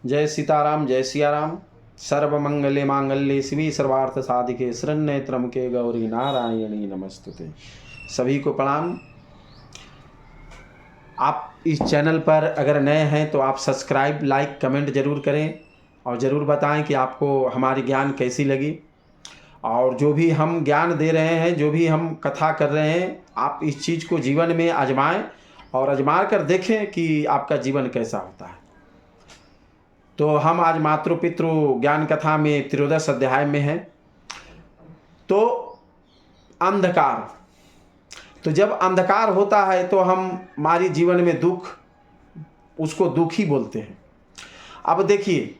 जय सीताराम, जय सिया राम। सर्वमंगले मांगल्ये शिवे सर्वार्थ साधिके शरण्ये त्र्यंबके गौरी नारायणी नमस्तुते। सभी को प्रणाम। आप इस चैनल पर अगर नए हैं तो आप सब्सक्राइब, लाइक, कमेंट जरूर करें और ज़रूर बताएं कि आपको हमारी ज्ञान कैसी लगी। और जो भी हम ज्ञान दे रहे हैं, जो भी हम कथा कर रहे हैं, आप इस चीज़ को जीवन में आजमाएं और आजमा कर देखें कि आपका जीवन कैसा होता है। तो हम आज मातृ पितृ ज्ञान कथा में त्रयोदश अध्याय में हैं। तो अंधकार, तो जब अंधकार होता है तो हमारी जीवन में दुख, उसको दुख ही बोलते हैं। अब देखिए,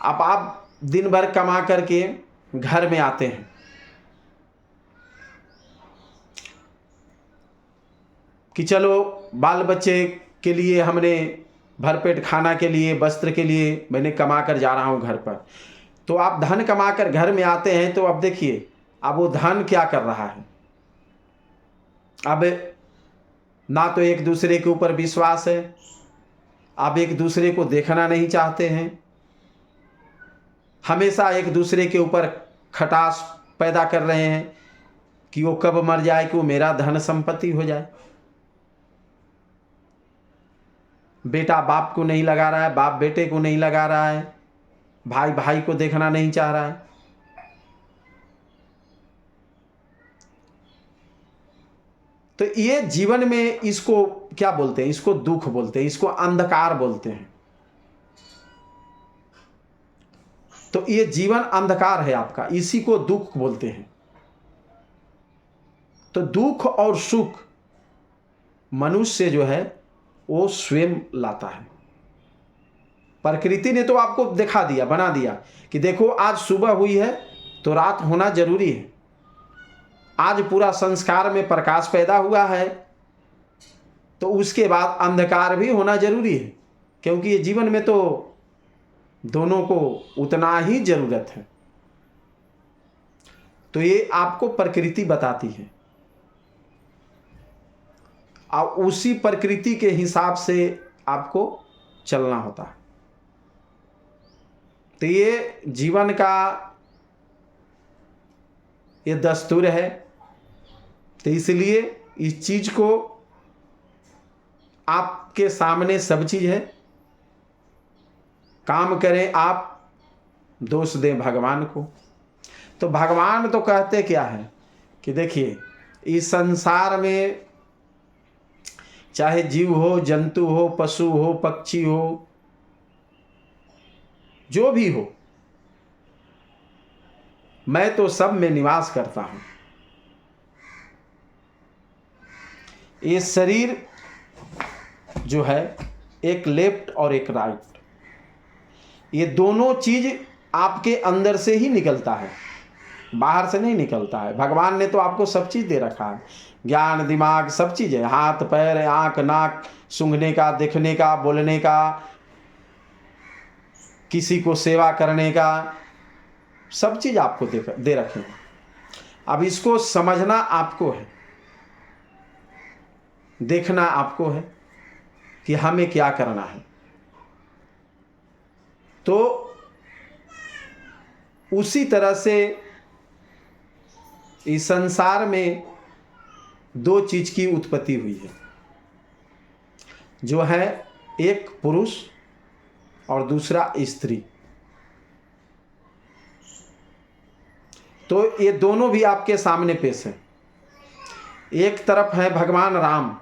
अब आप दिन भर कमा करके घर में आते हैं, कि चलो बाल बच्चे के लिए हमने भरपेट खाना के लिए, वस्त्र के लिए मैंने कमा कर जा रहा हूँ घर पर। तो आप धन कमा कर घर में आते हैं, तो अब देखिए, अब वो धन क्या कर रहा है। अब ना तो एक दूसरे के ऊपर विश्वास है, आप एक दूसरे को देखना नहीं चाहते हैं, हमेशा एक दूसरे के ऊपर खटास पैदा कर रहे हैं कि वो कब मर जाए, कि वो मेरा धन संपत्ति हो जाए। बेटा बाप को नहीं लगा रहा है, बाप बेटे को नहीं लगा रहा है, भाई भाई को देखना नहीं चाह रहा है। तो ये जीवन में इसको क्या बोलते हैं? इसको दुख बोलते हैं, इसको अंधकार बोलते हैं। तो ये जीवन अंधकार है आपका, इसी को दुख बोलते हैं। तो दुख और सुख मनुष्य जो है वो स्वयं लाता है। प्रकृति ने तो आपको दिखा दिया, बना दिया कि देखो आज सुबह हुई है तो रात होना जरूरी है, आज पूरा संस्कार में प्रकाश पैदा हुआ है तो उसके बाद अंधकार भी होना जरूरी है, क्योंकि ये जीवन में तो दोनों को उतना ही जरूरत है। तो ये आपको प्रकृति बताती है और उसी प्रकृति के हिसाब से आपको चलना होता है। तो ये जीवन का ये दस्तूर है। तो इसलिए इस चीज को आपके सामने सब चीज है, काम करें आप, दोष दें भगवान को। तो भगवान तो कहते क्या है कि देखिए, इस संसार में चाहे जीव हो, जंतु हो, पशु हो, पक्षी हो, जो भी हो, मैं तो सब में निवास करता हूं। ये शरीर जो है, एक लेफ्ट और एक राइट, ये दोनों चीज आपके अंदर से ही निकलता है, बाहर से नहीं निकलता है। भगवान ने तो आपको सब चीज दे रखा है, ज्ञान, दिमाग, सब चीज है, हाथ पैर, आंख नाक, सूंघने का, देखने का, बोलने का, किसी को सेवा करने का, सब चीज आपको दे रखे हैं। अब इसको समझना आपको है, देखना आपको है कि हमें क्या करना है। तो उसी तरह से इस संसार में दो चीज की उत्पत्ति हुई है, जो है एक पुरुष और दूसरा स्त्री। तो ये दोनों भी आपके सामने पेश है। एक तरफ है भगवान राम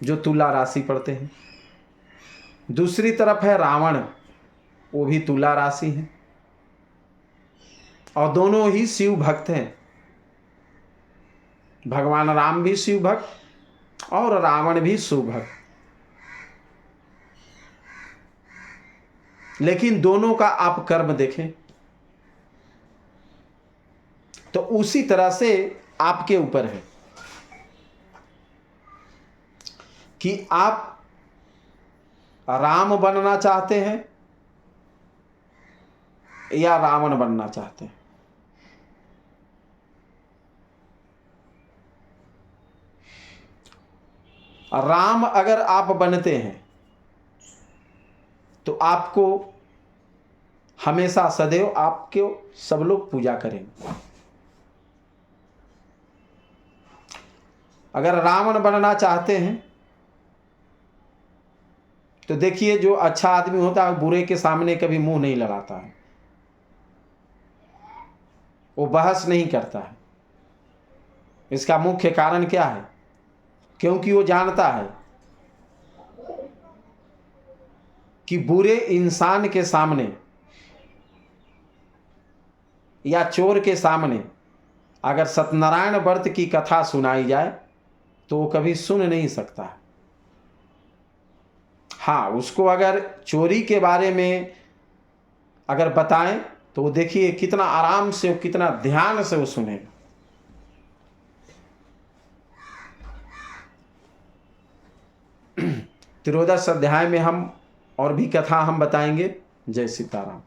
जो तुला राशि पढ़ते हैं, दूसरी तरफ है रावण, वो भी तुला राशि है, और दोनों ही शिव भक्त हैं। भगवान राम भी शिव भक्त और रावण भी शिव भक्त, लेकिन दोनों का आप कर्म देखें तो उसी तरह से आपके ऊपर है कि आप राम बनना चाहते हैं या रावण बनना चाहते हैं। राम अगर आप बनते हैं तो तो आपको हमेशा सदैव आपके सब लोग पूजा करेंगे। अगर रावण बनना चाहते हैं तो देखिए, जो अच्छा आदमी होता है बुरे के सामने कभी मुंह नहीं लड़ाता है, वो बहस नहीं करता है। इसका मुख्य कारण क्या है? क्योंकि वो जानता है कि बुरे इंसान के सामने या चोर के सामने अगर सत्यनारायण व्रत की कथा सुनाई जाए तो वो कभी सुन नहीं सकता है। हाँ, उसको अगर चोरी के बारे में अगर बताएं तो वो देखिए कितना आराम से, कितना ध्यान से वो सुनेगा। त्रयोदश अध्याय में हम और भी कथा हम बताएंगे। जय सीताराम।